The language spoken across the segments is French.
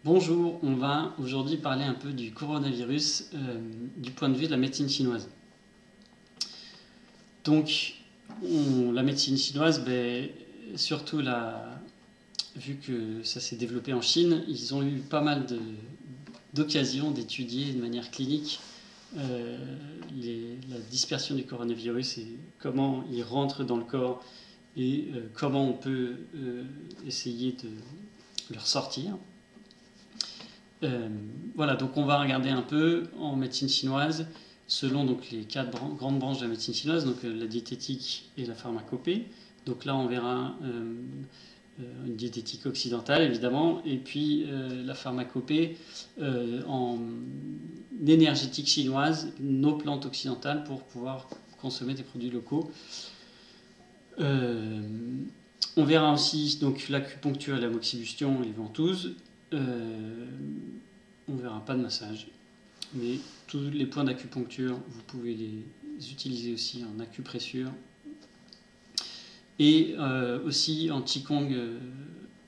Bonjour, on va aujourd'hui parler un peu du coronavirus du point de vue de la médecine chinoise. Donc, la médecine chinoise, surtout vu que ça s'est développé en Chine, ils ont eu pas mal d'occasions d'étudier de manière clinique la dispersion du coronavirus et comment il rentre dans le corps et comment on peut essayer de le ressortir. Voilà, donc on va regarder un peu en médecine chinoise, selon donc les quatre grandes branches de la médecine chinoise, donc la diététique et la pharmacopée. Donc là, on verra une diététique occidentale, évidemment, et puis la pharmacopée en énergétique chinoise, nos plantes occidentales pour pouvoir consommer des produits locaux. On verra aussi donc l'acupuncture et la moxibustion et les ventouses. On verra pas de massage, mais tous les points d'acupuncture, vous pouvez les utiliser aussi en acupressure et aussi en qigong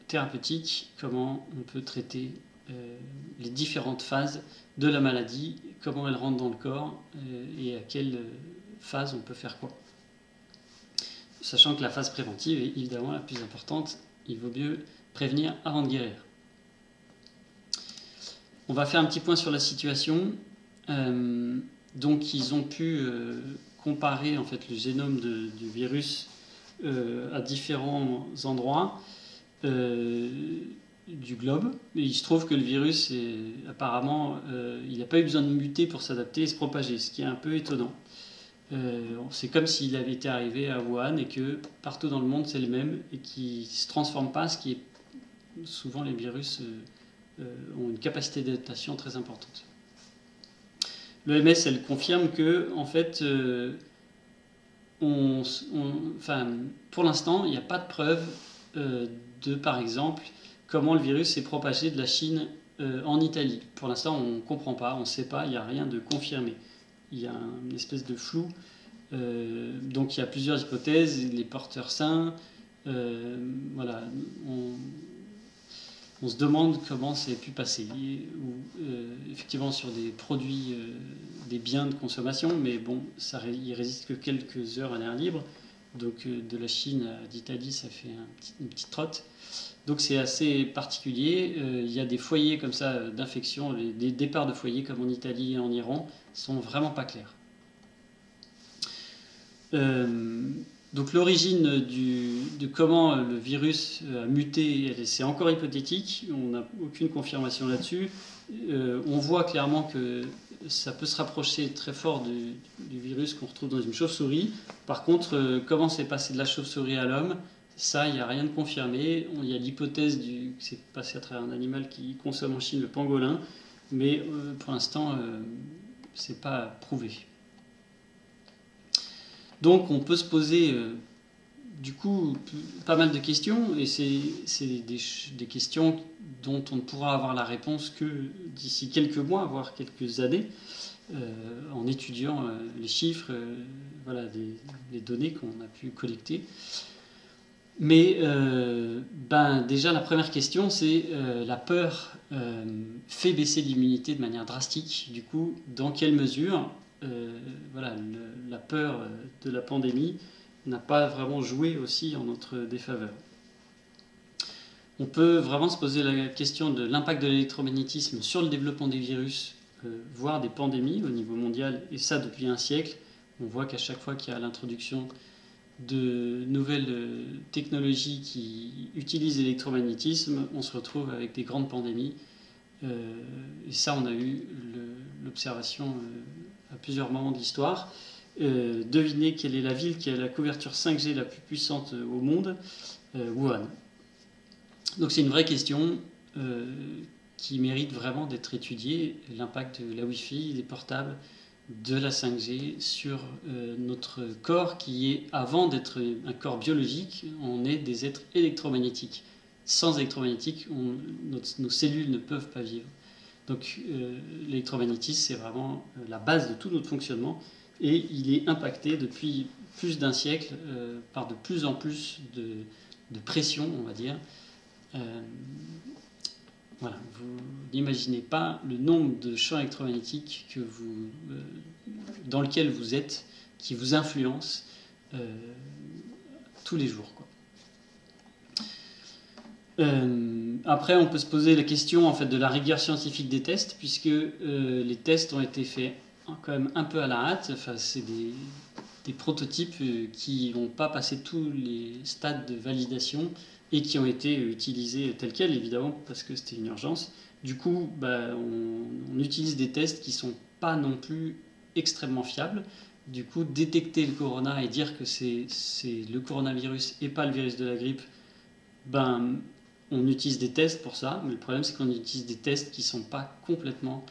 thérapeutique, comment on peut traiter les différentes phases de la maladie, comment elle rentre dans le corps et à quelle phase on peut faire quoi. Sachant que la phase préventive est évidemment la plus importante, il vaut mieux prévenir avant de guérir. On va faire un petit point sur la situation. Donc ils ont pu comparer en fait le génome du virus à différents endroits du globe. Et il se trouve que le virus, apparemment, il n'a pas eu besoin de muter pour s'adapter et se propager, ce qui est un peu étonnant. C'est comme s'il avait été arrivé à Wuhan et que partout dans le monde c'est le même et qui ne se transforme pas, ce qui est souvent les virus ont une capacité d'adaptation très importante. L'OMS, elle confirme que, en fait, pour l'instant, il n'y a pas de preuve de, par exemple, comment le virus s'est propagé de la Chine en Italie. Pour l'instant, on ne comprend pas, on ne sait pas, il n'y a rien de confirmé. Il y a une espèce de flou. Donc il y a plusieurs hypothèses, les porteurs sains, voilà, on se demande comment ça a pu passer. Effectivement sur des produits, des biens de consommation, mais bon, il résiste que quelques heures à l'air libre. Donc de la Chine à l'Italie, ça fait une petite trotte. Donc c'est assez particulier. Il y a des foyers comme ça d'infection, des départs de foyers comme en Italie et en Iran sont vraiment pas clairs. Donc l'origine de comment le virus a muté, c'est encore hypothétique, on n'a aucune confirmation là-dessus. On voit clairement que ça peut se rapprocher très fort du virus qu'on retrouve dans une chauve-souris. Par contre, comment c'est passé de la chauve-souris à l'homme, ça, il n'y a rien de confirmé. Il y a l'hypothèse que c'est passé à travers un animal qui consomme en Chine, le pangolin, mais pour l'instant, c'est pas prouvé. Donc on peut se poser du coup pas mal de questions, et c'est des questions dont on ne pourra avoir la réponse que d'ici quelques mois, voire quelques années, en étudiant les chiffres, voilà, les données qu'on a pu collecter. Mais déjà la première question, c'est la peur fait baisser l'immunité de manière drastique. Du coup, dans quelle mesure voilà, la peur de la pandémie n'a pas vraiment joué aussi en notre défaveur. On peut vraiment se poser la question de l'impact de l'électromagnétisme sur le développement des virus, voire des pandémies au niveau mondial, et ça depuis un siècle. On voit qu'à chaque fois qu'il y a l'introduction de nouvelles technologies qui utilisent l'électromagnétisme, on se retrouve avec des grandes pandémies. Et ça, on a eu l'observation à plusieurs moments de l'histoire. Devinez quelle est la ville qui a la couverture 5G la plus puissante au monde, Wuhan. Donc c'est une vraie question qui mérite vraiment d'être étudiée, l'impact de la Wi-Fi, des portables, de la 5G sur notre corps qui est, avant d'être un corps biologique, on est des êtres électromagnétiques. Sans électromagnétique, nos cellules ne peuvent pas vivre. Donc l'électromagnétisme, c'est vraiment la base de tout notre fonctionnement, et il est impacté depuis plus d'un siècle par de plus en plus de pression, on va dire, Voilà, vous n'imaginez pas le nombre de champs électromagnétiques dans lequel vous êtes, qui vous influencent tous les jours, quoi. Après, on peut se poser la question en fait de la rigueur scientifique des tests, puisque les tests ont été faits quand même un peu à la hâte. Enfin, c'est des prototypes qui n'ont pas passé tous les stades de validation et qui ont été utilisés tels quels, évidemment, parce que c'était une urgence. Du coup, on utilise des tests qui ne sont pas non plus extrêmement fiables. Du coup, détecter le corona et dire que c'est le coronavirus et pas le virus de la grippe, on utilise des tests pour ça, mais le problème c'est qu'on utilise des tests qui ne sont pas complètement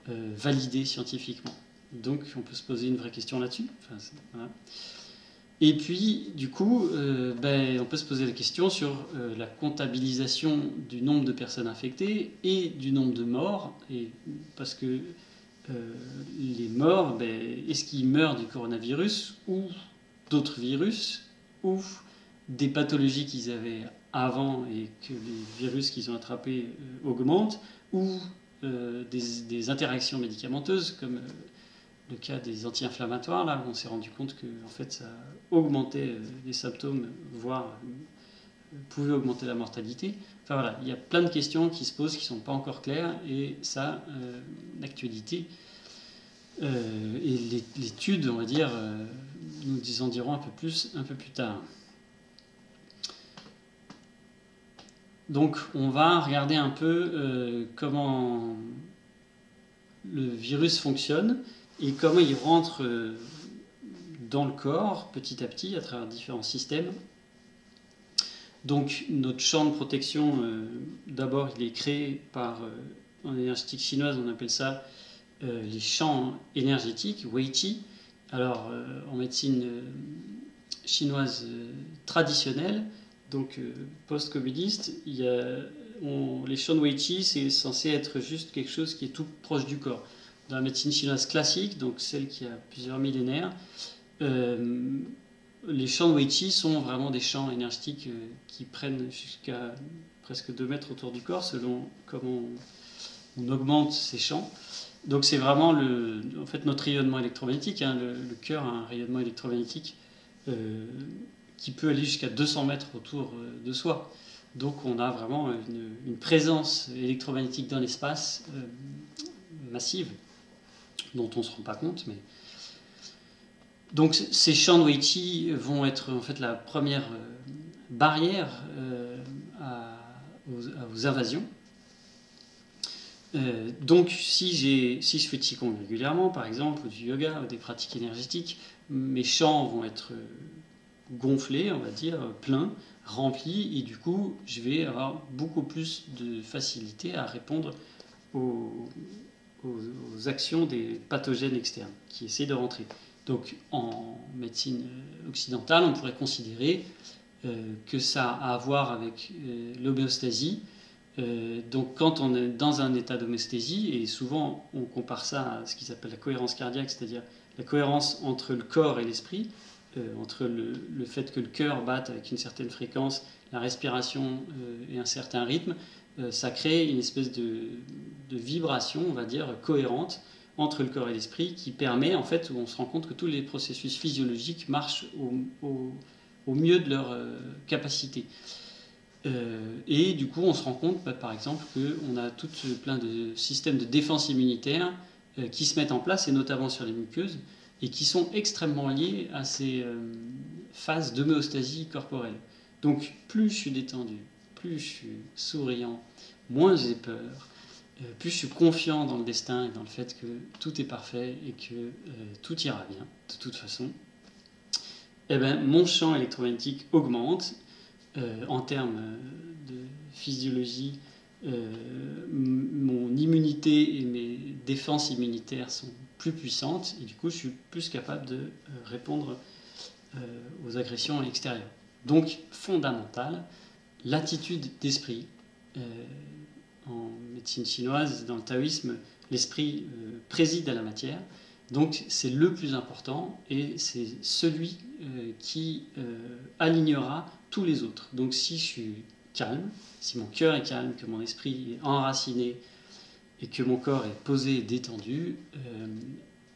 validés scientifiquement. Donc on peut se poser une vraie question là-dessus. Enfin, voilà. Et puis du coup, on peut se poser la question sur la comptabilisation du nombre de personnes infectées et du nombre de morts, parce que les morts, est-ce qu'ils meurent du coronavirus ou d'autres virus ou des pathologies qu'ils avaient avant et que les virus qu'ils ont attrapés augmentent, ou des interactions médicamenteuses, comme le cas des anti-inflammatoires, là où on s'est rendu compte que en fait, ça augmentait les symptômes, voire pouvait augmenter la mortalité. Enfin voilà, il y a plein de questions qui se posent qui ne sont pas encore claires, et ça, l'actualité et l'étude, on va dire, nous en diront un peu plus tard. Donc on va regarder un peu comment le virus fonctionne et comment il rentre dans le corps petit à petit à travers différents systèmes. Donc notre champ de protection, d'abord il est créé par, en énergétique chinoise on appelle ça les champs énergétiques, Weiqi. Alors en médecine chinoise traditionnelle, donc post-communiste, les champs de Weiqi, c'est censé être juste quelque chose qui est tout proche du corps. Dans la médecine chinoise classique, donc celle qui a plusieurs millénaires, les champs de Weiqi sont vraiment des champs énergétiques qui prennent jusqu'à presque 2 mètres autour du corps, selon comment on augmente ces champs. Donc c'est vraiment en fait notre rayonnement électromagnétique. Le cœur a un rayonnement électromagnétique qui peut aller jusqu'à 200 mètres autour de soi. Donc on a vraiment une présence électromagnétique dans l'espace massive, dont on ne se rend pas compte. Mais... Donc ces champs de Weiqi vont être en fait la première barrière aux invasions. Donc si je fais Qigong régulièrement, par exemple, ou du yoga, ou des pratiques énergétiques, mes champs vont être gonflés, on va dire, pleins, remplis, et du coup je vais avoir beaucoup plus de facilité à répondre aux actions des pathogènes externes qui essaient de rentrer. Donc en médecine occidentale, on pourrait considérer que ça a à voir avec l'homéostasie. Donc quand on est dans un état d'homéostasie, et souvent on compare ça à ce qui s'appelle la cohérence cardiaque, c'est-à-dire la cohérence entre le corps et l'esprit, entre le fait que le cœur batte avec une certaine fréquence, la respiration et un certain rythme, ça crée une espèce de vibration, on va dire, cohérente entre le corps et l'esprit, qui permet, en fait, où on se rend compte que tous les processus physiologiques marchent au mieux de leur capacité. Et du coup, on se rend compte, par exemple, qu'on a tout plein de systèmes de défense immunitaire qui se mettent en place, et notamment sur les muqueuses, et qui sont extrêmement liés à ces phases d'homéostasie corporelle. Donc, plus je suis détendu, plus je suis souriant, moins j'ai peur, plus je suis confiant dans le destin et dans le fait que tout est parfait et que tout ira bien, de toute façon, mon champ électromagnétique augmente en termes de physiologie. Mon immunité et mes défenses immunitaires sont plus puissantes, et du coup je suis plus capable de répondre aux agressions extérieures. Donc fondamental, l'attitude d'esprit. En médecine chinoise, dans le taoïsme, l'esprit préside à la matière, donc c'est le plus important, et c'est celui qui alignera tous les autres. Donc si je suis calme, si mon cœur est calme, que mon esprit est enraciné et que mon corps est posé et détendu,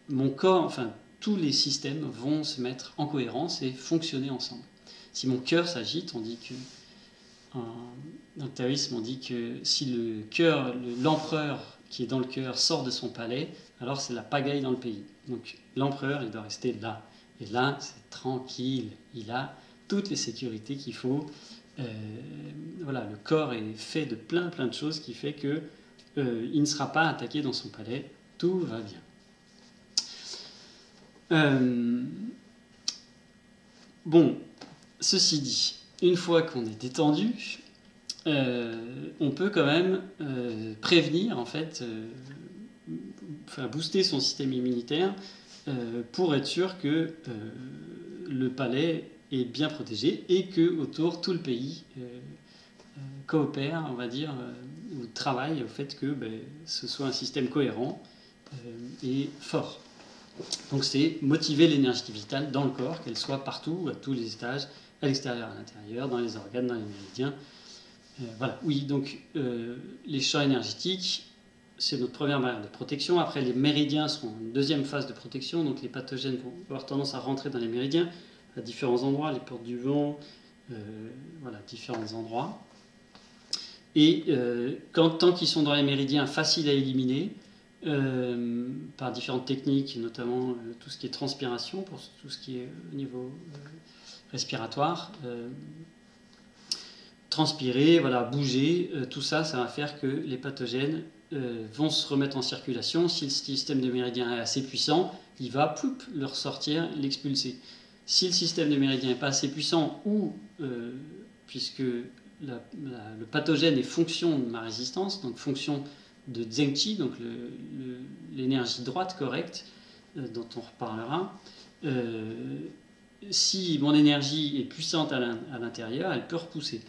mon corps, enfin tous les systèmes vont se mettre en cohérence et fonctionner ensemble. Si mon cœur s'agite, on dit que dans le taoïsme, on dit que si le cœur, l'empereur qui est dans le cœur sort de son palais, alors c'est la pagaille dans le pays. Donc l'empereur, il doit rester là. Et là, c'est tranquille. Il a toutes les sécurités qu'il faut. Voilà, le corps est fait de plein de choses qui fait que il ne sera pas attaqué dans son palais. Tout va bien. Bon, ceci dit, une fois qu'on est détendu, on peut quand même prévenir, en fait, booster son système immunitaire pour être sûr que le palais est bien protégé et que autour tout le pays coopère, on va dire, ou travaille au fait que ce soit un système cohérent et fort. Donc c'est motiver l'énergie vitale dans le corps, qu'elle soit partout, à tous les étages, à l'extérieur, à l'intérieur, dans les organes, dans les méridiens. Voilà. Oui, donc les champs énergétiques, c'est notre première barrière de protection. Après, les méridiens seront une deuxième phase de protection. Donc les pathogènes vont avoir tendance à rentrer dans les méridiens à différents endroits, les portes du vent, voilà, différents endroits. Et tant qu'ils sont dans les méridiens, faciles à éliminer, par différentes techniques, notamment tout ce qui est transpiration, pour tout ce qui est au niveau respiratoire, transpirer, voilà, bouger, tout ça, ça va faire que les pathogènes vont se remettre en circulation. Si le système de méridien est assez puissant, il va le ressortir, l'expulser. Si le système de méridien n'est pas assez puissant, ou puisque le pathogène est fonction de ma résistance, donc fonction de Zheng Qi, donc l'énergie droite correcte, dont on reparlera, si mon énergie est puissante à l'intérieur, elle peut repousser.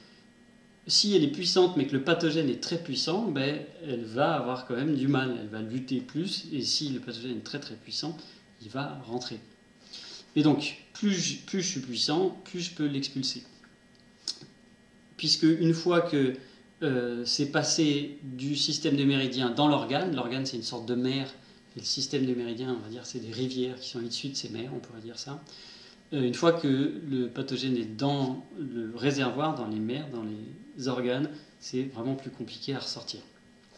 Si elle est puissante mais que le pathogène est très puissant, elle va avoir quand même du mal, elle va lutter plus, et si le pathogène est très puissant, il va rentrer. Et donc, plus je suis puissant, plus je peux l'expulser. Puisque une fois que c'est passé du système de méridien dans l'organe c'est une sorte de mer, et le système de méridien, on va dire, c'est des rivières qui sont issues de ces mers, on pourrait dire ça. Une fois que le pathogène est dans le réservoir, dans les mers, dans les organes, c'est vraiment plus compliqué à ressortir.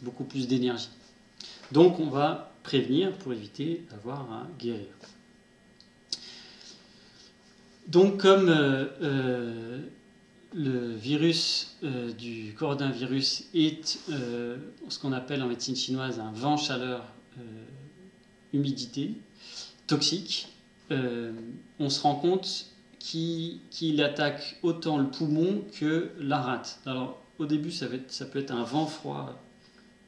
Beaucoup plus d'énergie. Donc on va prévenir pour éviter d'avoir à guérir. Donc comme le virus du coronavirus est ce qu'on appelle en médecine chinoise un vent, chaleur, humidité, toxique, on se rend compte qu'il attaque autant le poumon que la rate. Alors au début ça peut être un vent froid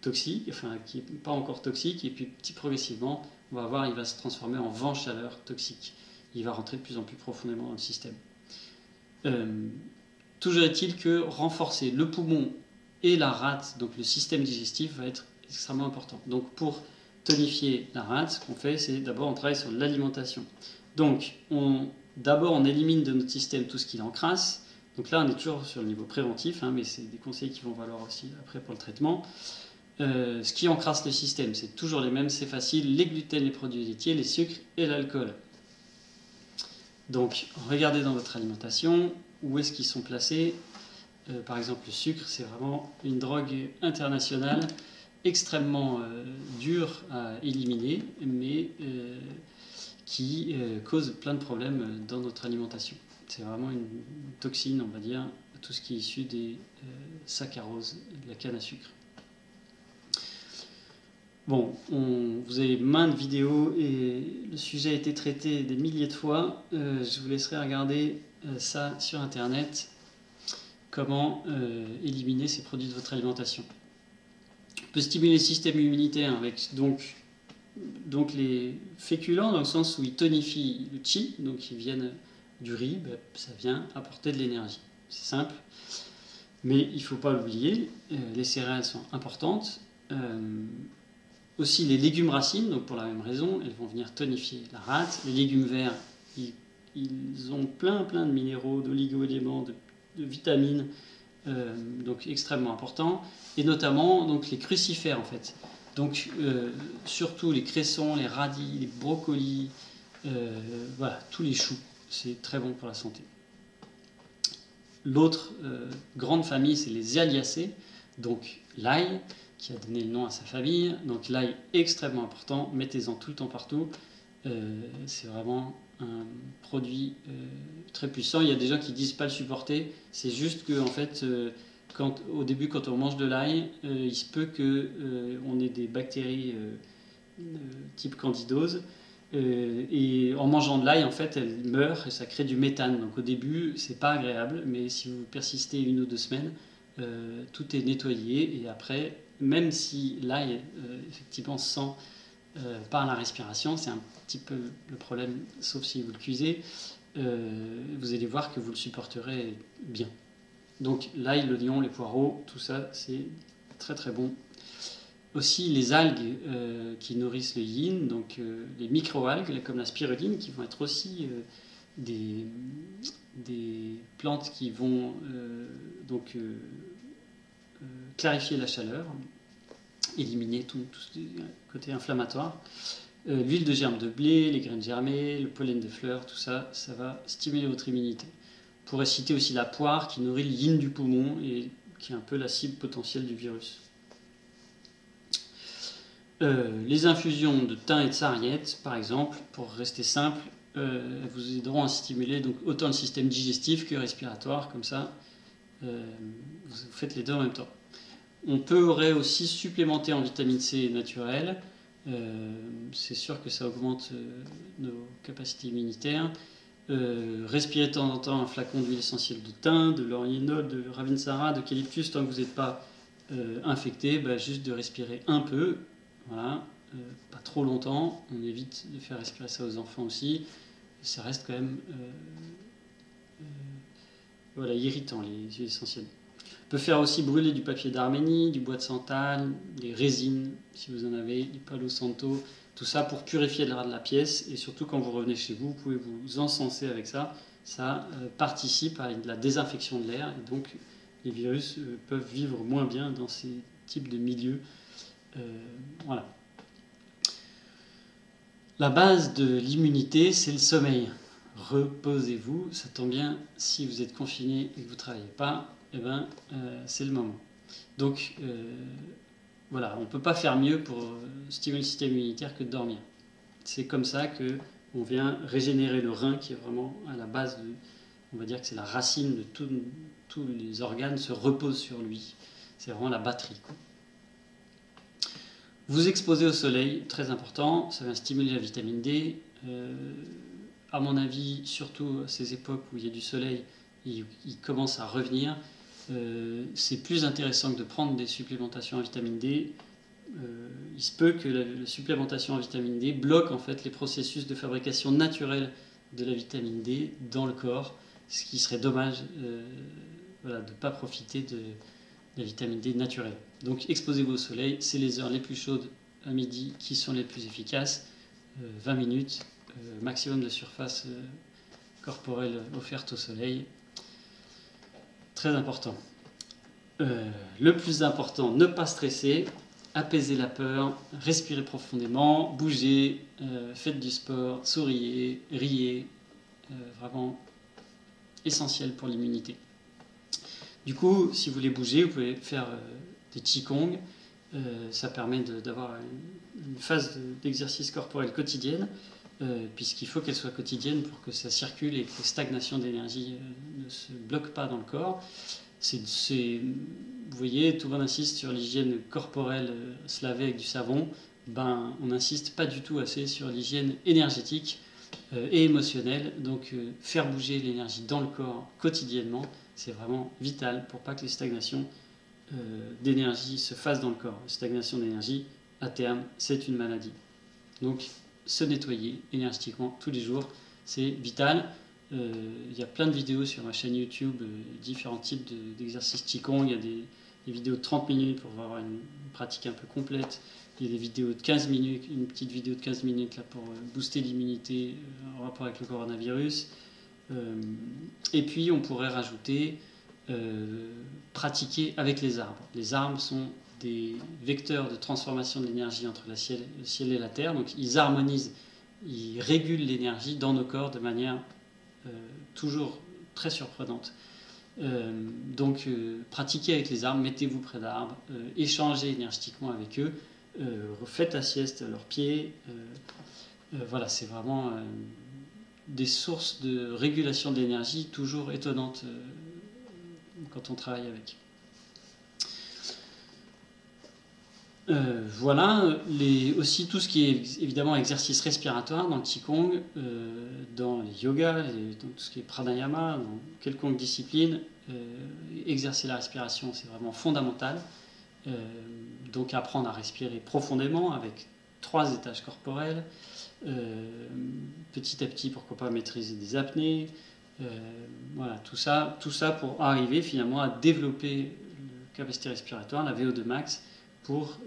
toxique, enfin qui n'est pas encore toxique, et puis progressivement on va voir il va se transformer en vent chaleur toxique. Il va rentrer de plus en plus profondément dans le système. Toujours est-il que renforcer le poumon et la rate, donc le système digestif, va être extrêmement important. Donc pour tonifier la rate, ce qu'on fait, c'est d'abord on travaille sur l'alimentation. Donc d'abord on élimine de notre système tout ce qui l'encrasse. Donc là on est toujours sur le niveau préventif, mais c'est des conseils qui vont valoir aussi après pour le traitement. Ce qui encrasse le système, c'est toujours les mêmes, c'est facile, les gluten, les produits laitiers, les sucres et l'alcool. Donc regardez dans votre alimentation, où est-ce qu'ils sont placés. Par exemple le sucre, c'est vraiment une drogue internationale, extrêmement dure à éliminer, mais qui cause plein de problèmes dans notre alimentation. C'est vraiment une toxine, on va dire, tout ce qui est issu des saccharoses, de la canne à sucre. Bon, vous avez maintes vidéos et le sujet a été traité des milliers de fois. Je vous laisserai regarder ça sur Internet, comment éliminer ces produits de votre alimentation. On peut stimuler le système immunitaire avec donc les féculents, dans le sens où ils tonifient le qi, donc ils viennent du riz, ça vient apporter de l'énergie. C'est simple, mais il ne faut pas l'oublier, les céréales sont importantes. Aussi les légumes racines, donc pour la même raison, elles vont venir tonifier la rate. Les légumes verts, ils ont plein de minéraux, d'oligo-éléments, de vitamines donc extrêmement important, et notamment donc, les crucifères en fait. Donc surtout les cressons, les radis, les brocolis, voilà, tous les choux, c'est très bon pour la santé. L'autre grande famille, c'est les Aliacées, donc l'ail, qui a donné le nom à sa famille. Donc l'ail extrêmement important, mettez-en tout le temps partout. C'est vraiment un produit très puissant. Il y a des gens qui disent pas le supporter. C'est juste que en fait, au début, quand on mange de l'ail, il se peut qu'on ait des bactéries type candidose. Et en mangeant de l'ail, en fait, elle meurt et ça crée du méthane. Donc au début, c'est pas agréable, mais si vous persistez 1 ou 2 semaines, tout est nettoyé. Et après, même si l'ail, effectivement, sent par la respiration, c'est un petit peu le problème, sauf si vous le cuisez, vous allez voir que vous le supporterez bien. Donc l'ail, l'oignon, les poireaux, tout ça, c'est très très bon. Aussi les algues qui nourrissent le yin, donc les micro-algues comme la spiruline, qui vont être aussi des plantes qui vont clarifier la chaleur, éliminer tout ce côté inflammatoire. L'huile de germe de blé, les graines germées, le pollen de fleurs, tout ça, ça va stimuler votre immunité. On pourrait citer aussi la poire qui nourrit le yin du poumon et qui est un peu la cible potentielle du virus. Les infusions de thym et de sarriette, par exemple, pour rester simple, vous aideront à stimuler donc, autant le système digestif que respiratoire, comme ça, vous faites les deux en même temps. On pourrait aussi supplémenter en vitamine C naturelle. C'est sûr que ça augmente nos capacités immunitaires. Respirer de temps en temps un flacon d'huile essentielle de thym, de lauriénol, de ravinsara, d'eucalyptus, tant que vous n'êtes pas infecté, juste de respirer un peu. Voilà, pas trop longtemps, on évite de faire respirer ça aux enfants aussi, ça reste quand même voilà, irritant les huiles essentielles. On peut faire aussi brûler du papier d'Arménie, du bois de santal, des résines si vous en avez, du palo santo, tout ça pour purifier l'air de la pièce et surtout quand vous revenez chez vous, vous pouvez vous encenser avec ça, ça participe à la désinfection de l'air et donc les virus peuvent vivre moins bien dans ces types de milieux. Voilà. La base de l'immunité, c'est le sommeil. Reposez-vous, ça tombe bien, si vous êtes confiné et que vous ne travaillez pas, c'est le moment. Donc, voilà, on ne peut pas faire mieux pour stimuler le système immunitaire que de dormir. C'est comme ça qu'on vient régénérer le rein, qui est vraiment à la base de, on va dire que c'est la racine de tous les organes se reposent sur lui. C'est vraiment la batterie, quoi. Vous exposer au soleil, très important, ça va stimuler la vitamine D. À mon avis, surtout à ces époques où il y a du soleil, il commence à revenir. C'est plus intéressant que de prendre des supplémentations en vitamine D. Il se peut que la supplémentation en vitamine D bloque en fait les processus de fabrication naturelle de la vitamine D dans le corps, ce qui serait dommage de ne pas profiter de la vitamine D naturelle. Donc exposez-vous au soleil, c'est les heures les plus chaudes à midi qui sont les plus efficaces. 20 minutes, maximum de surface corporelle offerte au soleil. Très important. Le plus important, ne pas stresser, apaiser la peur, respirer profondément, bouger, faites du sport, souriez, riez. Vraiment essentiel pour l'immunité. Du coup, si vous voulez bouger, vous pouvez faire des qigong. Ça permet d'avoir une phase d'exercice corporel quotidienne, puisqu'il faut qu'elle soit quotidienne pour que ça circule et que les stagnations d'énergie ne se bloquent pas dans le corps. Vous voyez, tout le monde insiste sur l'hygiène corporelle, se laver avec du savon. On n'insiste pas du tout assez sur l'hygiène énergétique et émotionnelle. Donc, faire bouger l'énergie dans le corps quotidiennement, c'est vraiment vital pour pas que les stagnations d'énergie se fassent dans le corps. La stagnation d'énergie, à terme, c'est une maladie. Donc, se nettoyer énergétiquement tous les jours, c'est vital. Il y a plein de vidéos sur ma chaîne YouTube, différents types d'exercices Qigong. Il y a des vidéos de 30 minutes pour avoir une pratique un peu complète. Il y a des vidéos de 15 minutes, une petite vidéo de 15 minutes là, pour booster l'immunité en rapport avec le coronavirus. Et puis on pourrait rajouter pratiquer avec les arbres. Les arbres sont des vecteurs de transformation de l'énergie entre le ciel et la terre, donc ils harmonisent, ils régulent l'énergie dans nos corps de manière toujours très surprenante. Donc pratiquez avec les arbres, mettez-vous près d'arbres, échangez énergétiquement avec eux, faites la sieste à leurs pieds. Voilà, c'est vraiment des sources de régulation de l'énergie toujours étonnantes quand on travaille avec. Voilà, aussi tout ce qui est évidemment exercice respiratoire dans le Qigong, dans les yogas, dans tout ce qui est pranayama, dans quelconque discipline, exercer la respiration c'est vraiment fondamental. Donc apprendre à respirer profondément avec 3 étages corporels, petit à petit pourquoi pas maîtriser des apnées, voilà, tout ça pour arriver finalement à développer la capacité respiratoire, la VO2 max, pour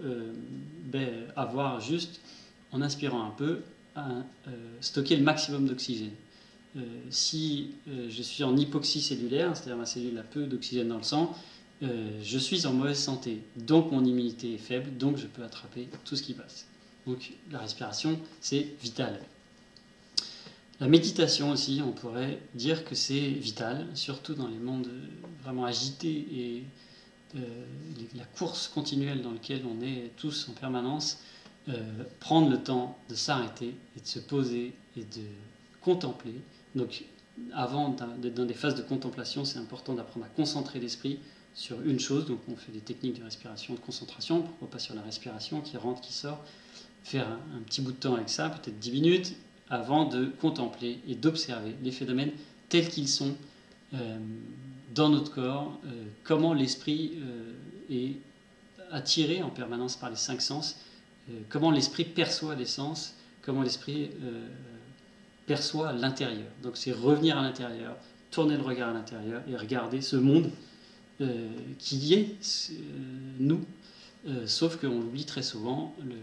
avoir juste, en inspirant un peu, stocker le maximum d'oxygène. Si je suis en hypoxie cellulaire, c'est-à-dire ma cellule a peu d'oxygène dans le sang, je suis en mauvaise santé, donc mon immunité est faible, donc je peux attraper tout ce qui passe. Donc la respiration, c'est vital. La méditation aussi, on pourrait dire que c'est vital, surtout dans les mondes vraiment agités et la course continuelle dans laquelle on est tous en permanence, prendre le temps de s'arrêter et de se poser et de contempler. Donc avant d'être dans des phases de contemplation, c'est important d'apprendre à concentrer l'esprit sur une chose. Donc on fait des techniques de respiration, de concentration, pourquoi pas sur la respiration qui rentre, qui sort, faire un petit bout de temps avec ça, peut-être 10 minutes, avant de contempler et d'observer les phénomènes tels qu'ils sont dans notre corps, comment l'esprit est attiré en permanence par les 5 sens, comment l'esprit perçoit les sens, comment l'esprit perçoit l'intérieur. Donc c'est revenir à l'intérieur, tourner le regard à l'intérieur et regarder ce monde qui est nous, sauf qu'on l'oublie très souvent, le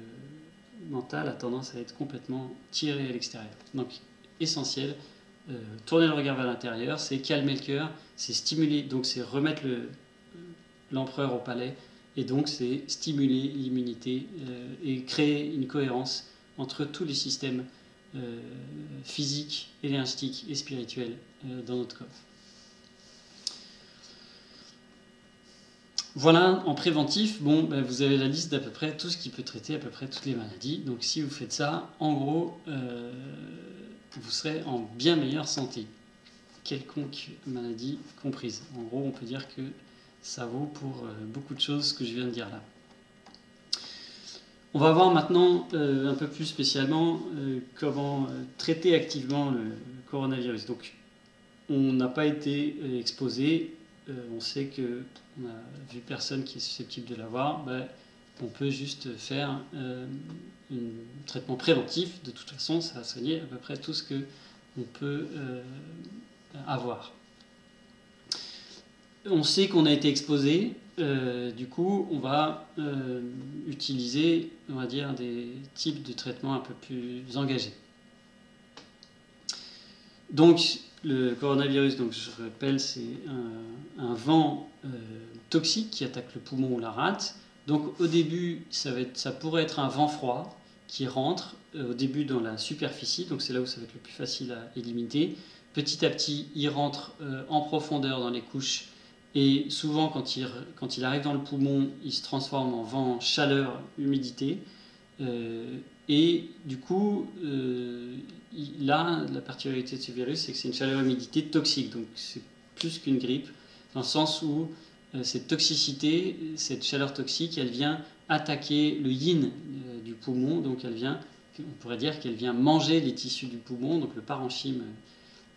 mental a tendance à être complètement tiré à l'extérieur. Donc essentiel, tourner le regard vers l'intérieur, c'est calmer le cœur, c'est stimuler, donc c'est remettre l'empereur au palais, et donc c'est stimuler l'immunité et créer une cohérence entre tous les systèmes physiques, énergétiques et spirituels dans notre corps. Voilà, en préventif, vous avez la liste d'à peu près tout ce qui peut traiter à peu près toutes les maladies. Donc si vous faites ça, en gros, vous serez en bien meilleure santé, quelconque maladie comprise. En gros, on peut dire que ça vaut pour beaucoup de choses ce que je viens de dire là. On va voir maintenant un peu plus spécialement comment traiter activement le coronavirus. Donc, on n'a pas été exposé. On sait qu'on a vu personne qui est susceptible de l'avoir. On peut juste faire un traitement préventif. De toute façon, ça va soigner à peu près tout ce qu'on peut avoir. On sait qu'on a été exposé. Du coup, on va utiliser, on va dire, des types de traitements un peu plus engagés. Donc, le coronavirus, donc je rappelle, c'est un vent toxique qui attaque le poumon ou la rate. Donc au début, ça pourrait être un vent froid qui rentre au début dans la superficie, donc c'est là où ça va être le plus facile à éliminer. Petit à petit, il rentre en profondeur dans les couches et souvent quand il arrive dans le poumon, il se transforme en vent chaleur, humidité. Et du coup, là, la particularité de ce virus, c'est que c'est une chaleur-humidité toxique. Donc c'est plus qu'une grippe, dans le sens où cette toxicité, cette chaleur toxique, elle vient attaquer le yin du poumon. Donc on pourrait dire qu'elle vient manger les tissus du poumon. Donc le parenchyme,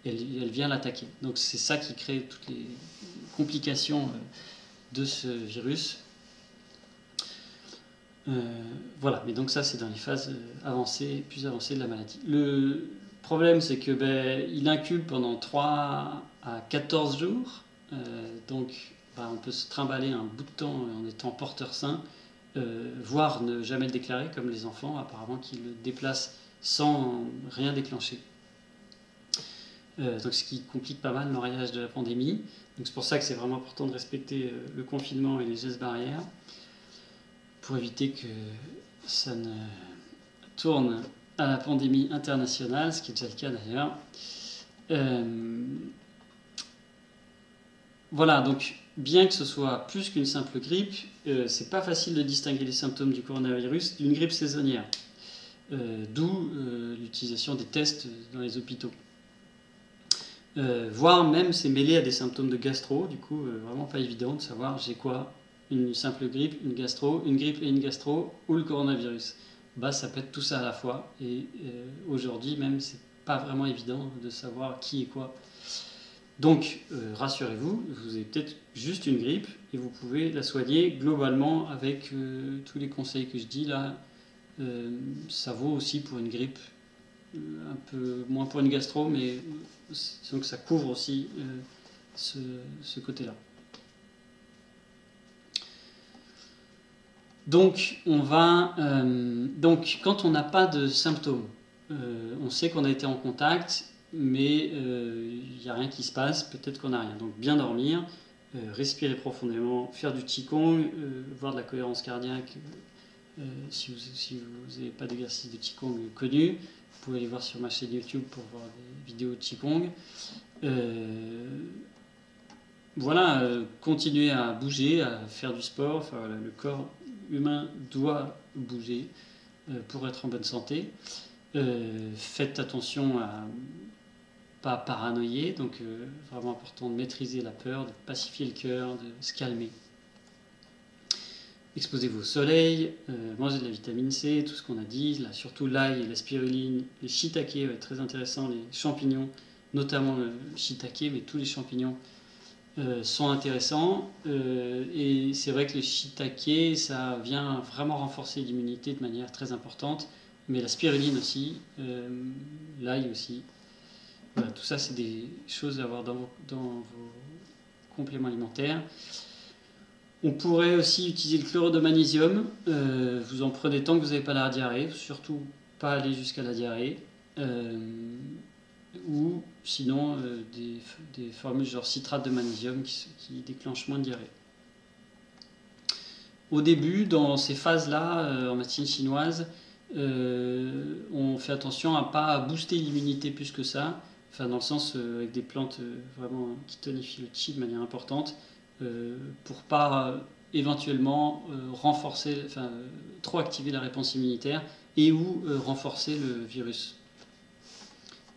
elle vient l'attaquer. Donc c'est ça qui crée toutes les complications de ce virus. Voilà, mais donc ça c'est dans les phases plus avancées de la maladie. Le problème c'est que il incube pendant 3 à 14 jours, donc on peut se trimballer un bout de temps en étant porteur sain, voire ne jamais le déclarer comme les enfants apparemment qui le déplacent sans rien déclencher. donc ce qui complique pas mal l'enrayage de la pandémie. Donc c'est pour ça que c'est vraiment important de respecter le confinement et les gestes barrières pour éviter que ça ne tourne à la pandémie internationale, ce qui est déjà le cas d'ailleurs. Voilà, donc bien que ce soit plus qu'une simple grippe, c'est pas facile de distinguer les symptômes du coronavirus d'une grippe saisonnière, d'où l'utilisation des tests dans les hôpitaux. Voire même c'est mêlé à des symptômes de gastro, du coup vraiment pas évident de savoir j'ai quoi, une simple grippe, une grippe et une gastro, ou le coronavirus. Bah, ça peut être tout ça à la fois, et aujourd'hui même c'est pas vraiment évident de savoir qui est quoi. Donc rassurez-vous, vous avez peut-être juste une grippe et vous pouvez la soigner globalement avec tous les conseils que je dis là. Ça vaut aussi pour une grippe, un peu moins pour une gastro, mais disons que ça couvre aussi ce côté-là. Donc, donc quand on n'a pas de symptômes, on sait qu'on a été en contact, mais il n'y a rien qui se passe, peut-être qu'on n'a rien. Donc bien dormir, respirer profondément, faire du Qigong, voir de la cohérence cardiaque. Si vous n'avez pas d'exercice de Qigong connu, vous pouvez aller voir sur ma chaîne YouTube pour voir des vidéos de Qigong. Voilà, continuer à bouger, à faire du sport. Enfin, voilà, le corps humain doit bouger pour être en bonne santé. Faites attention à pas paranoïer, donc vraiment important de maîtriser la peur, de pacifier le cœur, de se calmer. Exposez-vous au soleil, mangez de la vitamine C, tout ce qu'on a dit, là, surtout l'ail et la spiruline, les shiitake, ouais, très intéressant, les champignons, notamment le shiitake, mais tous les champignons sont intéressants. Et c'est vrai que le shiitake, ça vient vraiment renforcer l'immunité de manière très importante, mais la spiruline aussi, l'ail aussi. Voilà, tout ça, c'est des choses à avoir dans vos compléments alimentaires. On pourrait aussi utiliser le chlorure de magnésium. Vous en prenez tant que vous n'avez pas la diarrhée, surtout pas aller jusqu'à la diarrhée. Ou sinon des formules genre citrate de magnésium qui déclenchent moins de diarrhée. Au début, dans ces phases-là, en médecine chinoise, on fait attention à ne pas booster l'immunité plus que ça. Enfin, dans le sens avec des plantes vraiment qui tonifient le qi de manière importante, pour pas éventuellement renforcer, trop activer la réponse immunitaire et ou renforcer le virus.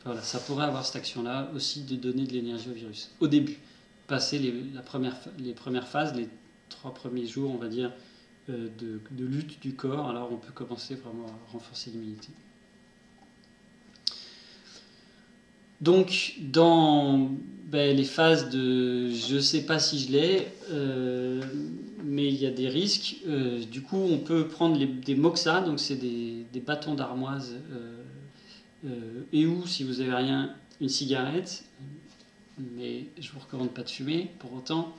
Voilà, ça pourrait avoir cette action-là aussi de donner de l'énergie au virus. Au début, passer les premières phases, les 3 premiers jours, on va dire, de lutte du corps, alors on peut commencer vraiment à renforcer l'immunité. Donc, dans les phases de je ne sais pas si je l'ai, mais il y a des risques. Du coup, on peut prendre des moxa, donc c'est des bâtons d'armoise, et ou, si vous n'avez rien, une cigarette, mais je ne vous recommande pas de fumer pour autant.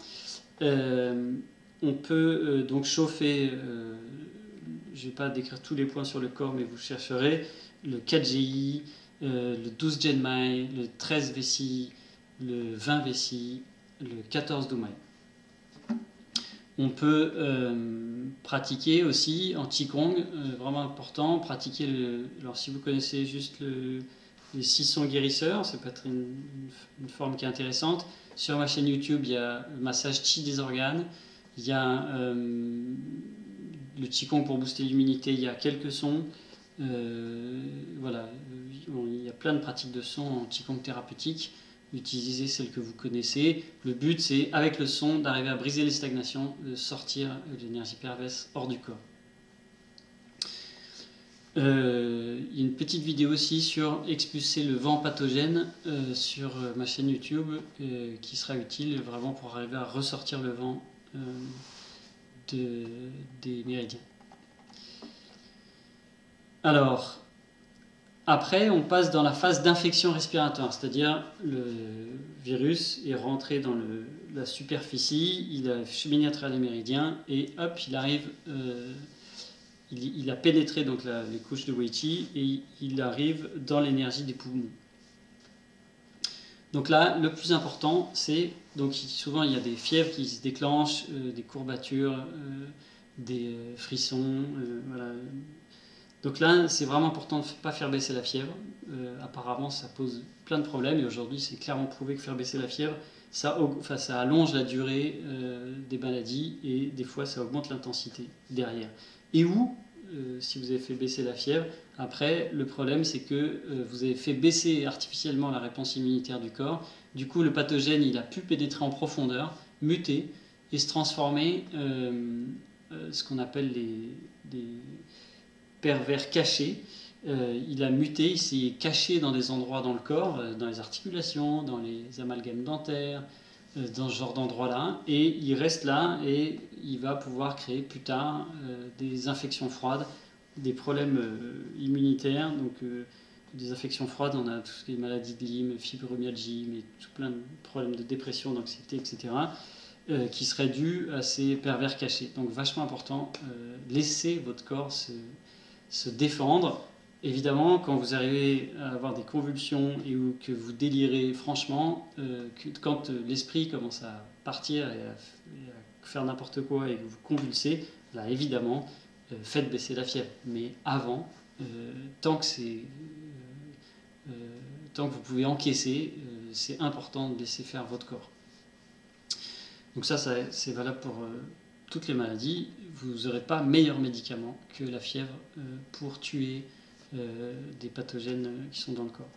On peut donc chauffer, je ne vais pas décrire tous les points sur le corps, mais vous chercherez le 4GI, le 12 Genmai, le 13 Vessi, le 20 Vessi, le 14 Dumai. On peut pratiquer aussi en Qigong, vraiment important, pratiquer alors si vous connaissez juste les 600 guérisseurs, ça peut être une forme qui est intéressante. Sur ma chaîne YouTube, il y a le massage Qi des organes, il y a le Qigong pour booster l'immunité, il y a quelques sons. Voilà, il y a plein de pratiques de son en Qigong thérapeutique. Utilisez celles que vous connaissez. Le but, c'est, avec le son, d'arriver à briser les stagnations, de sortir l'énergie perverse hors du corps. Il y a une petite vidéo aussi sur expulser le vent pathogène sur ma chaîne YouTube qui sera utile vraiment pour arriver à ressortir le vent des méridiens. Alors, après, on passe dans la phase d'infection respiratoire, c'est-à-dire le virus est rentré dans la superficie, il a cheminé à travers les méridiens et hop, il arrive, il a pénétré donc les couches de Wei Qi et il arrive dans l'énergie des poumons. Donc là, le plus important, c'est, donc souvent il y a des fièvres qui se déclenchent, des courbatures, des frissons, voilà. Donc là, c'est vraiment important de ne pas faire baisser la fièvre. Apparemment, ça pose plein de problèmes et aujourd'hui, c'est clairement prouvé que faire baisser la fièvre, ça allonge la durée des maladies et des fois, ça augmente l'intensité derrière. Et si vous avez fait baisser la fièvre, après, le problème, c'est que vous avez fait baisser artificiellement la réponse immunitaire du corps. Du coup, le pathogène, il a pu pénétrer en profondeur, muter et se transformer, ce qu'on appelle des pervers cachés. Il a muté, il s'est caché dans des endroits dans le corps, dans les articulations, dans les amalgames dentaires, dans ce genre d'endroit-là, et il reste là et il va pouvoir créer plus tard des infections froides, des problèmes immunitaires, donc des infections froides, on a toutes les maladies de Lyme, fibromyalgie, mais tout plein de problèmes de dépression, d'anxiété, etc., qui seraient dus à ces pervers cachés. Donc vachement important, laissez votre corps se défendre. Évidemment, quand vous arrivez à avoir des convulsions et que vous délirez franchement, quand l'esprit commence à partir et à faire n'importe quoi et que vous convulsez, là évidemment, faites baisser la fièvre. Mais avant, tant que vous pouvez encaisser, c'est important de laisser faire votre corps. Donc ça c'est valable pour toutes les maladies. Vous n'aurez pas meilleur médicament que la fièvre pour tuer des pathogènes qui sont dans le corps.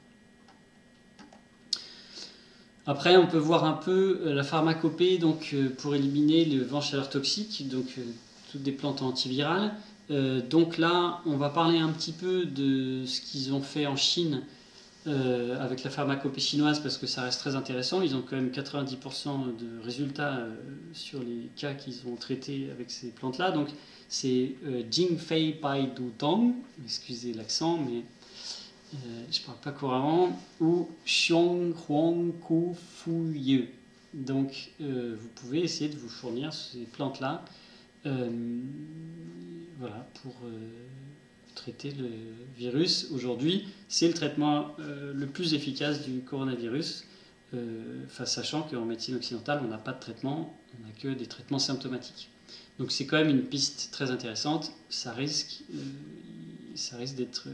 Après, on peut voir un peu la pharmacopée donc, pour éliminer le vent chaleur toxique, donc toutes des plantes antivirales. Donc là, on va parler un petit peu de ce qu'ils ont fait en Chine avec la pharmacopée chinoise parce que ça reste très intéressant. Ils ont quand même 90% de résultats sur les cas qu'ils ont traités avec ces plantes-là. Donc c'est Jingfei Pai Du Tong, excusez l'accent, mais je ne parle pas couramment, ou Xiong Huang Ku Fu Ye. Donc vous pouvez essayer de vous fournir ces plantes-là voilà, pour traiter le virus. Aujourd'hui, c'est le traitement le plus efficace du coronavirus, sachant qu'en médecine occidentale, on n'a pas de traitement, on n'a que des traitements symptomatiques. Donc c'est quand même une piste très intéressante. Ça risque d'être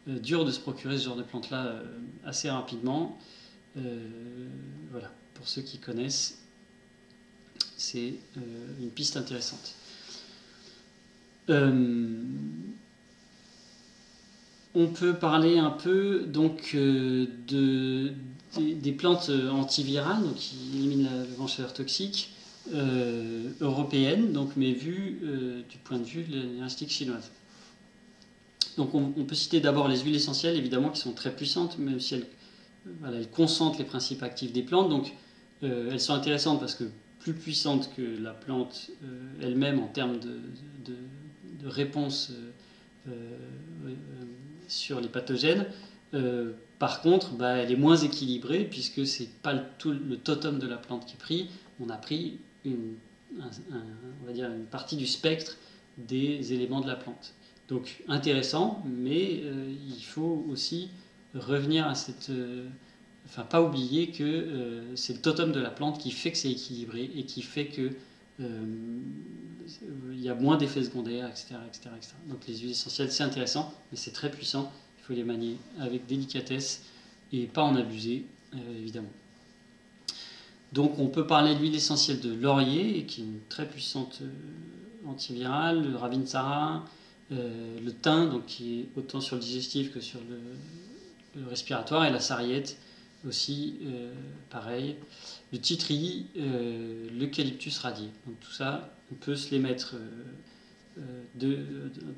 dur de se procurer ce genre de plantes-là assez rapidement. Voilà, pour ceux qui connaissent, c'est une piste intéressante. On peut parler un peu donc des plantes antivirales donc, qui éliminent le vent chaleur toxique européennes, donc, mais vues du point de vue de l'énergétique chinoise. Donc on peut citer d'abord les huiles essentielles, évidemment, qui sont très puissantes, même si elles concentrent les principes actifs des plantes. Donc elles sont intéressantes parce que plus puissantes que la plante elle-même en termes de réponse sur les pathogènes. Par contre, elle est moins équilibrée puisque c'est pas le totem de la plante qui est pris. On a pris on va dire une partie du spectre des éléments de la plante. Donc intéressant, mais il faut aussi revenir à pas oublier que c'est le totem de la plante qui fait que c'est équilibré et qui fait que il y a moins d'effets secondaires, etc., etc., etc. Donc les huiles essentielles, c'est intéressant, mais c'est très puissant. Il faut les manier avec délicatesse et pas en abuser, évidemment. Donc on peut parler de l'huile essentielle de laurier, qui est une très puissante antivirale, le ravinsara, le thym, donc qui est autant sur le digestif que sur le respiratoire, et la sarriette aussi, pareil. Le titri, l'eucalyptus radié. Donc tout ça, on peut se les mettre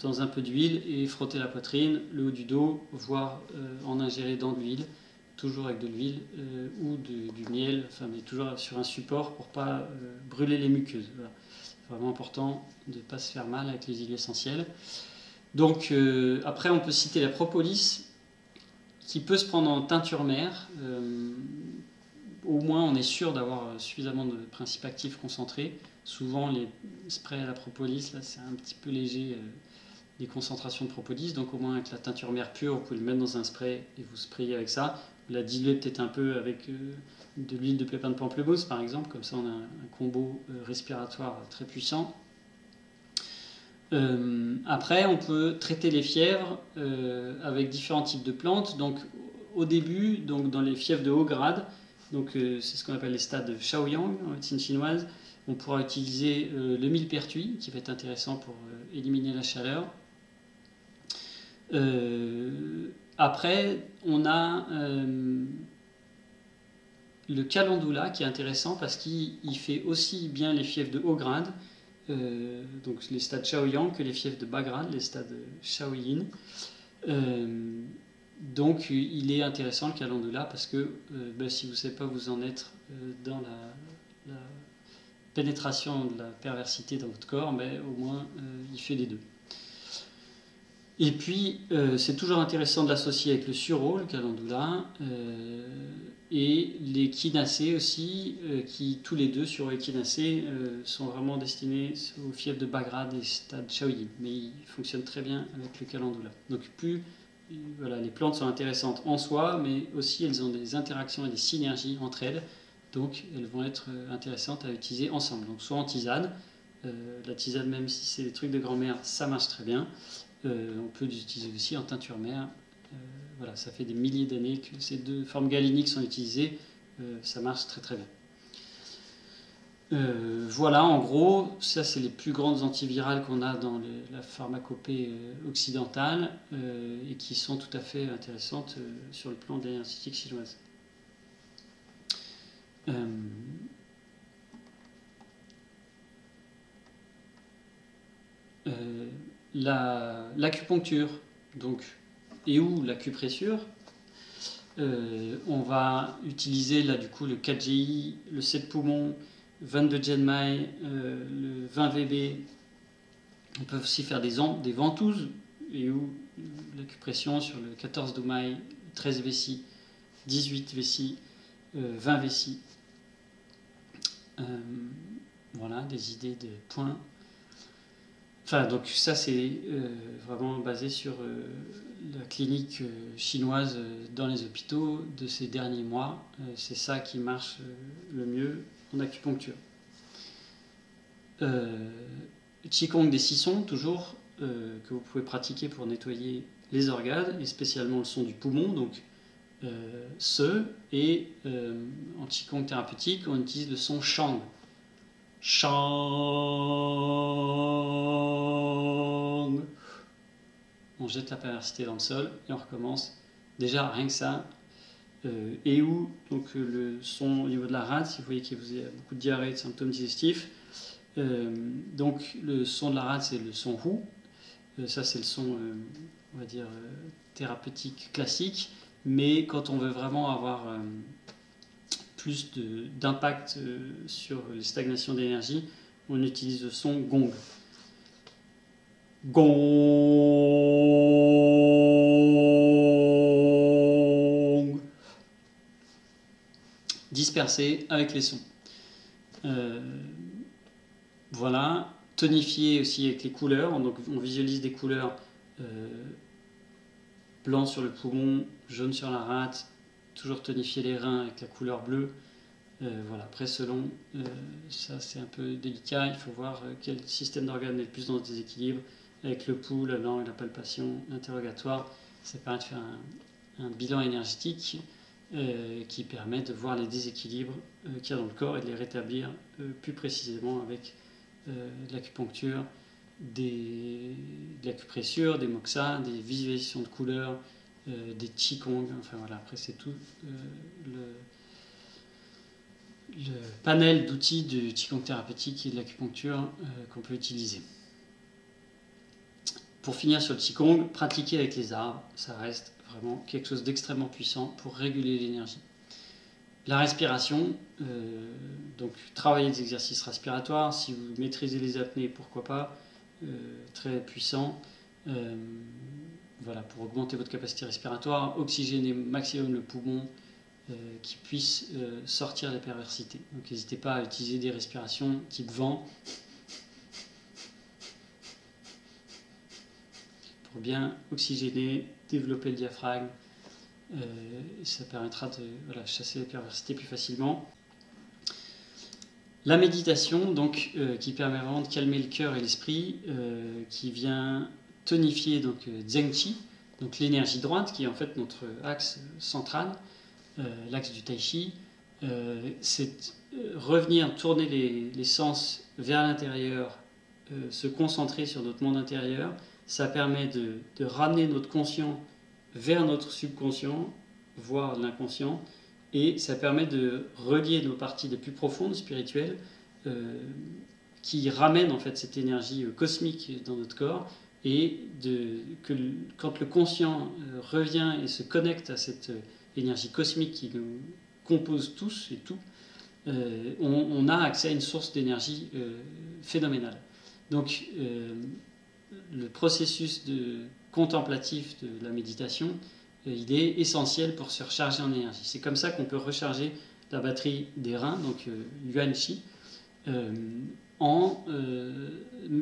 dans un peu d'huile et frotter la poitrine, le haut du dos, voire en ingérer dans de l'huile, toujours avec de l'huile ou du miel, mais toujours sur un support pour ne pas brûler les muqueuses. Voilà. C'est vraiment important de ne pas se faire mal avec les huiles essentielles. Donc après, on peut citer la propolis, qui peut se prendre en teinture mère. Au moins, on est sûr d'avoir suffisamment de principes actifs concentrés. Souvent, les sprays à la propolis, là, c'est un petit peu léger des concentrations de propolis, donc au moins avec la teinture mère pure, vous pouvez le mettre dans un spray et vous sprayez avec ça. Vous la diluez peut-être un peu avec de l'huile de pépins de pamplemousse par exemple, comme ça on a un combo respiratoire très puissant. Après, on peut traiter les fièvres avec différents types de plantes. Donc, au début, donc, dans les fièvres de haut grade, c'est ce qu'on appelle les stades Shaoyang en médecine chinoise, on pourra utiliser le millepertuis, qui va être intéressant pour éliminer la chaleur. Après, on a le calendula qui est intéressant parce qu'il fait aussi bien les fièvres de haut grade, donc les stades Shaoyang, que les fièvres de bas grade, les stades Shaoyin. Donc il est intéressant le calendula parce que si vous ne savez pas vous en être dans la pénétration de la perversité dans votre corps, au moins il fait les deux. Et puis c'est toujours intéressant de l'associer avec le sureau, le calendula, et les quinacées aussi, qui tous les deux, sureau et quinacées, sont vraiment destinés aux fièvres de bas grade et stade Shaoyin, mais ils fonctionnent très bien avec le calendula. Donc les plantes sont intéressantes en soi, mais aussi elles ont des interactions et des synergies entre elles, donc elles vont être intéressantes à utiliser ensemble. Donc soit en tisane, la tisane même si c'est des trucs de grand-mère, ça marche très bien. On peut l'utiliser aussi en teinture mère. Ça fait des milliers d'années que ces deux formes galiniques sont utilisées. Ça marche très très bien. Voilà, en gros, ça c'est les plus grandes antivirales qu'on a dans la pharmacopée occidentale et qui sont tout à fait intéressantes sur le plan de l'énergétique chinoise. L'acupuncture, donc, et où l'acupressure, on va utiliser là du coup le 4GI, le 7 poumons, 22 Genmai, le 20 VB. On peut aussi faire des ventouses, et où l'acupression sur le 14 Dumai, 13 Vessi, 18 Vessi, 20 Vessi. Voilà, des idées de points. Donc ça c'est vraiment basé sur la clinique chinoise dans les hôpitaux de ces derniers mois. C'est ça qui marche le mieux en acupuncture. Qigong des sissons, toujours, que vous pouvez pratiquer pour nettoyer les organes, et spécialement le son du poumon, donc et en Qigong thérapeutique, on utilise le son Shang. Shang. On jette la perversité dans le sol et on recommence. Déjà, rien que ça. Et où donc le son au niveau de la rate, si vous voyez qu'il y a beaucoup de diarrhée, de symptômes digestifs. Donc le son de la rate, c'est le son Hu. Ça, c'est le son, on va dire, thérapeutique classique. Mais quand on veut vraiment avoir plus d'impact sur les stagnations d'énergie, on utilise le son gong. Gong. Dispersé avec les sons. Voilà. Tonifié aussi avec les couleurs. Donc on visualise des couleurs blanc sur le poumon, jaune sur la rate. Toujours tonifier les reins avec la couleur bleue. Voilà. Après, selon, ça c'est un peu délicat, il faut voir quel système d'organes est le plus dans le déséquilibre, avec le pouls, la langue, la palpation, l'interrogatoire. Ça permet de faire un bilan énergétique qui permet de voir les déséquilibres qu'il y a dans le corps et de les rétablir plus précisément avec de l'acupuncture, de l'acupressure, des moxas, des visualisations de couleurs, des qigong. Enfin voilà, après c'est tout le panel d'outils de qigong thérapeutique et de l'acupuncture qu'on peut utiliser. Pour finir sur le qigong, pratiquer avec les arbres, ça reste vraiment quelque chose d'extrêmement puissant pour réguler l'énergie. La respiration, donc travailler des exercices respiratoires, si vous maîtrisez les apnées, pourquoi pas, très puissant. Voilà, pour augmenter votre capacité respiratoire, oxygéner maximum le poumon, qui puisse sortir les perversités. Donc n'hésitez pas à utiliser des respirations type vent. pour bien oxygéner, développer le diaphragme. Ça permettra de chasser la perversité plus facilement. La méditation, donc, qui permet vraiment de calmer le cœur et l'esprit, qui vient tonifier donc Zheng Qi, donc l'énergie droite, qui est en fait notre axe central, l'axe du Tai Chi. C'est revenir, tourner les sens vers l'intérieur, se concentrer sur notre monde intérieur. Ça permet de ramener notre conscient vers notre subconscient, voire l'inconscient, et ça permet de relier nos parties les plus profondes, spirituelles, qui ramènent en fait cette énergie cosmique dans notre corps, et quand le conscient revient et se connecte à cette énergie cosmique qui nous compose tous et tout, on a accès à une source d'énergie phénoménale. Donc le processus contemplatif de la méditation, il est essentiel pour se recharger en énergie. C'est comme ça qu'on peut recharger la batterie des reins, donc Yuan Chi, en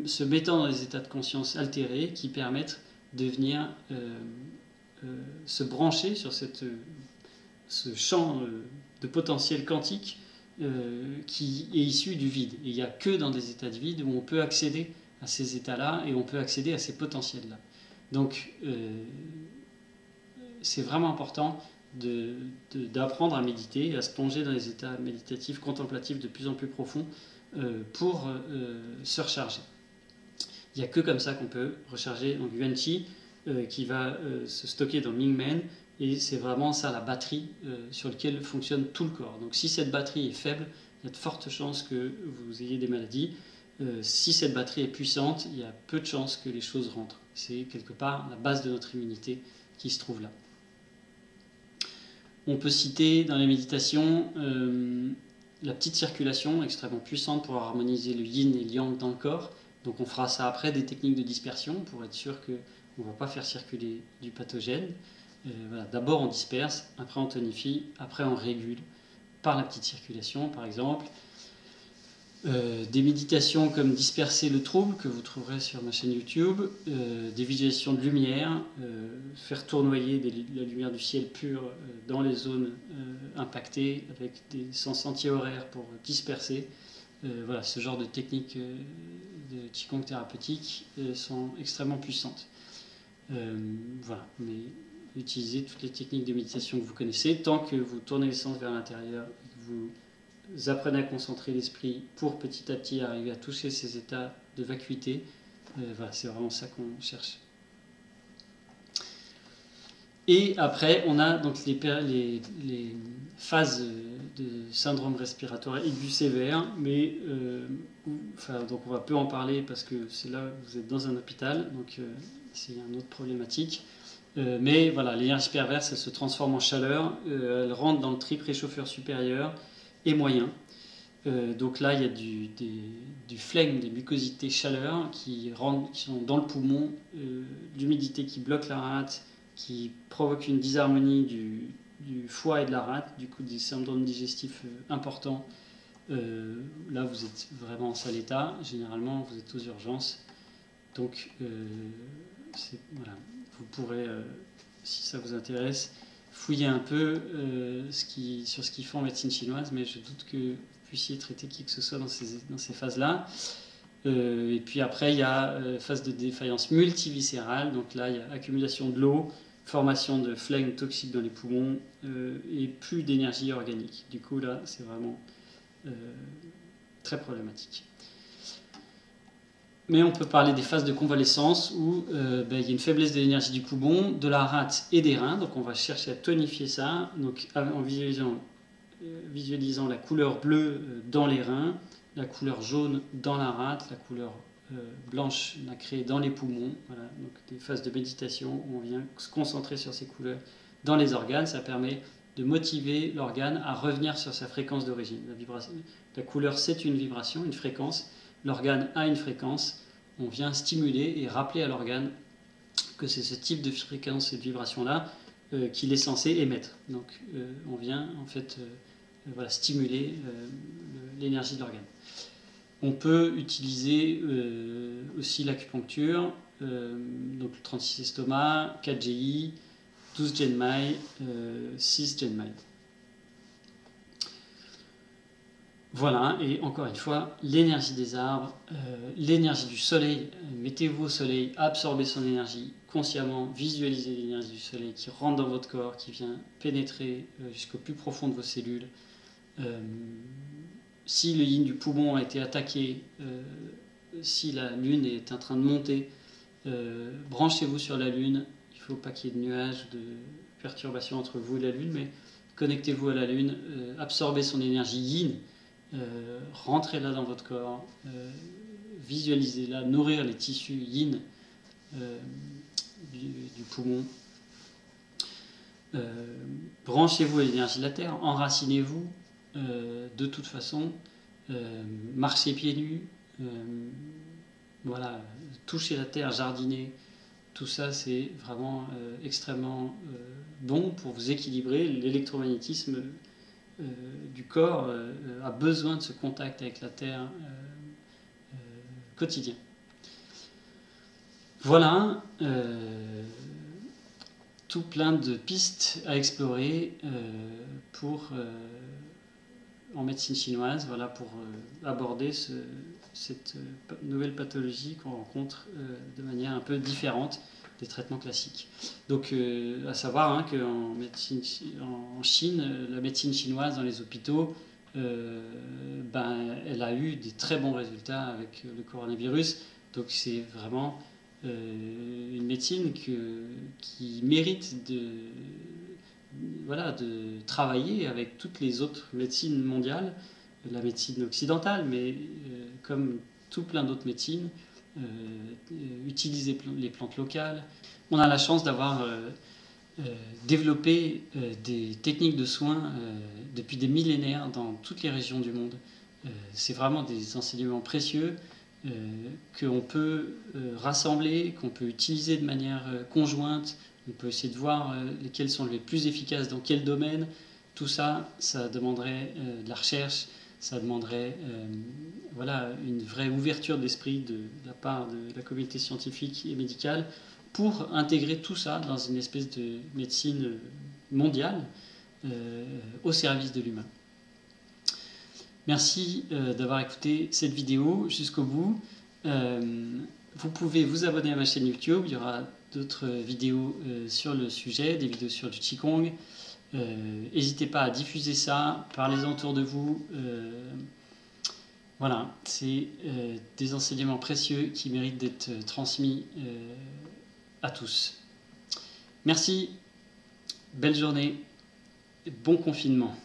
se mettant dans des états de conscience altérés qui permettent de venir se brancher sur ce champ de potentiel quantique qui est issu du vide. Et il n'y a que dans des états de vide où on peut accéder à ces états-là et on peut accéder à ces potentiels-là. Donc c'est vraiment important d'apprendre à méditer, à se plonger dans les états méditatifs, contemplatifs de plus en plus profonds pour se recharger. Il n'y a que comme ça qu'on peut recharger donc Yuan Chi qui va se stocker dans Mingmen, et c'est vraiment ça la batterie sur laquelle fonctionne tout le corps. Donc si cette batterie est faible, il y a de fortes chances que vous ayez des maladies. Si cette batterie est puissante, il y a peu de chances que les choses rentrent. C'est quelque part la base de notre immunité qui se trouve là. On peut citer dans les méditations la petite circulation extrêmement puissante pour harmoniser le yin et le yang dans le corps. Donc on fera ça après, des techniques de dispersion pour être sûr qu'on ne va pas faire circuler du pathogène. Voilà. D'abord on disperse, après on tonifie, après on régule par la petite circulation par exemple. Des méditations comme disperser le trouble que vous trouverez sur ma chaîne YouTube, des visualisations de lumière, faire tournoyer la lumière du ciel pur dans les zones impactées avec des sens anti-horaires pour disperser. Voilà, ce genre de techniques de Qigong thérapeutique sont extrêmement puissantes. Voilà, mais utilisez toutes les techniques de méditation que vous connaissez tant que vous tournez les sens vers l'intérieur et que vous apprenez à concentrer l'esprit pour petit à petit arriver à toucher ces états de vacuité. Voilà, c'est vraiment ça qu'on cherche. Et après, on a donc les phases de syndrome respiratoire aigu sévère, mais donc on va peu en parler parce que c'est là où vous êtes dans un hôpital, donc c'est une autre problématique. Mais voilà, l'énergie perverse, elle se transforme en chaleur, elle rentre dans le trip réchauffeur supérieur et moyen. Donc là, il y a du phlegme, des mucosités chaleur qui sont dans le poumon, l'humidité qui bloque la rate, qui provoque une disharmonie du foie et de la rate, du coup des syndromes digestifs importants. Là, vous êtes vraiment en sale état. Généralement, vous êtes aux urgences. Donc, voilà. Vous pourrez, si ça vous intéresse, fouiller un peu sur ce qu'ils font en médecine chinoise, mais je doute que vous puissiez traiter qui que ce soit dans ces phases-là. Et puis après, il y a phase de défaillance multiviscérale. Donc là, il y a accumulation de l'eau, formation de phlegme toxique dans les poumons et plus d'énergie organique. Du coup, là, c'est vraiment très problématique. Mais on peut parler des phases de convalescence où il y a une faiblesse de l'énergie du poumon, de la rate et des reins. Donc on va chercher à tonifier ça donc, en visualisant la couleur bleue dans les reins, la couleur jaune dans la rate, la couleur blanche nacrée dans les poumons. Voilà, donc des phases de méditation où on vient se concentrer sur ces couleurs dans les organes. Ça permet de motiver l'organe à revenir sur sa fréquence d'origine. La couleur, c'est une vibration, une fréquence. L'organe a une fréquence, on vient stimuler et rappeler à l'organe que c'est ce type de fréquence et de vibration-là qu'il est censé émettre. Donc on vient en fait stimuler l'énergie de l'organe. On peut utiliser aussi l'acupuncture donc 36 estomacs, 4 GI, 12 Genmai, 6 Genmai. Voilà, et encore une fois, l'énergie des arbres, l'énergie du soleil, mettez-vous au soleil, absorbez son énergie consciemment, visualisez l'énergie du soleil qui rentre dans votre corps, qui vient pénétrer jusqu'au plus profond de vos cellules. Si le yin du poumon a été attaqué, si la lune est en train de monter, branchez-vous sur la lune. Il ne faut pas qu'il y ait de nuages, de perturbations entre vous et la lune, mais connectez-vous à la lune, absorbez son énergie yin. Rentrez-la dans votre corps, visualisez-la, nourrir les tissus yin du poumon. Branchez-vous à l'énergie de la terre, enracinez-vous de toute façon, marchez pieds nus, voilà, touchez la terre, jardinez. Tout ça, c'est vraiment extrêmement bon pour vous équilibrer. L'électromagnétisme du corps a besoin de ce contact avec la terre quotidien. Voilà, tout plein de pistes à explorer en médecine chinoise, voilà, pour aborder cette nouvelle pathologie qu'on rencontre de manière un peu différente des traitements classiques. Donc, à savoir qu'en Chine, la médecine chinoise dans les hôpitaux, elle a eu des très bons résultats avec le coronavirus. Donc, c'est vraiment une médecine qui mérite de travailler avec toutes les autres médecines mondiales, la médecine occidentale, mais comme tout plein d'autres médecines, utiliser les plantes locales. On a la chance d'avoir développé des techniques de soins depuis des millénaires dans toutes les régions du monde. C'est vraiment des enseignements précieux qu'on peut rassembler, qu'on peut utiliser de manière conjointe. On peut essayer de voir lesquels sont les plus efficaces dans quel domaine. Tout ça, ça demanderait de la recherche, ça demanderait une vraie ouverture d'esprit de la part de la communauté scientifique et médicale pour intégrer tout ça dans une espèce de médecine mondiale au service de l'humain. Merci d'avoir écouté cette vidéo jusqu'au bout. Vous pouvez vous abonner à ma chaîne YouTube, il y aura d'autres vidéos sur le sujet, des vidéos sur du Qigong. N'hésitez pas à diffuser ça, parlez-en autour de vous. Voilà, c'est des enseignements précieux qui méritent d'être transmis à tous. Merci, belle journée, bon confinement.